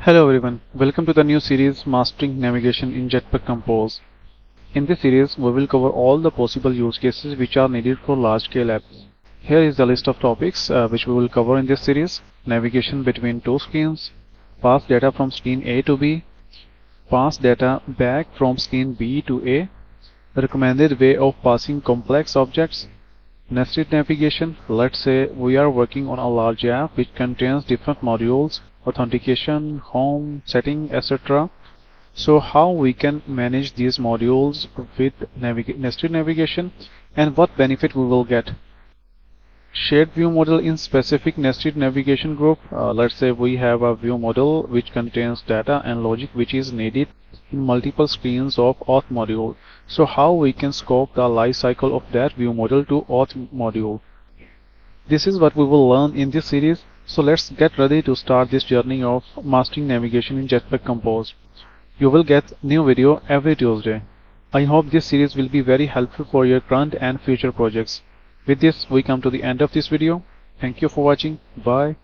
Hello everyone, welcome to the new series Mastering Navigation in Jetpack Compose. In this series, we will cover all the possible use cases which are needed for large-scale apps. Here is the list of topics which we will cover in this series: navigation between two screens, pass data from screen A to B, pass data back from screen B to A, recommended way of passing complex objects, nested navigation. Let's say we are working on a large app which contains different modules, authentication, home, setting, etc. So how we can manage these modules with nested navigation and what benefit we will get. Shared view model in specific nested navigation group. Let's say we have a view model which contains data and logic which is needed in multiple screens of auth module. So how we can scope the life cycle of that view model to auth module. This is what we will learn in this series. So let's get ready to start this journey of mastering navigation in Jetpack Compose. You will get new video every Tuesday. I hope this series will be very helpful for your current and future projects. With this, we come to the end of this video. Thank you for watching. Bye.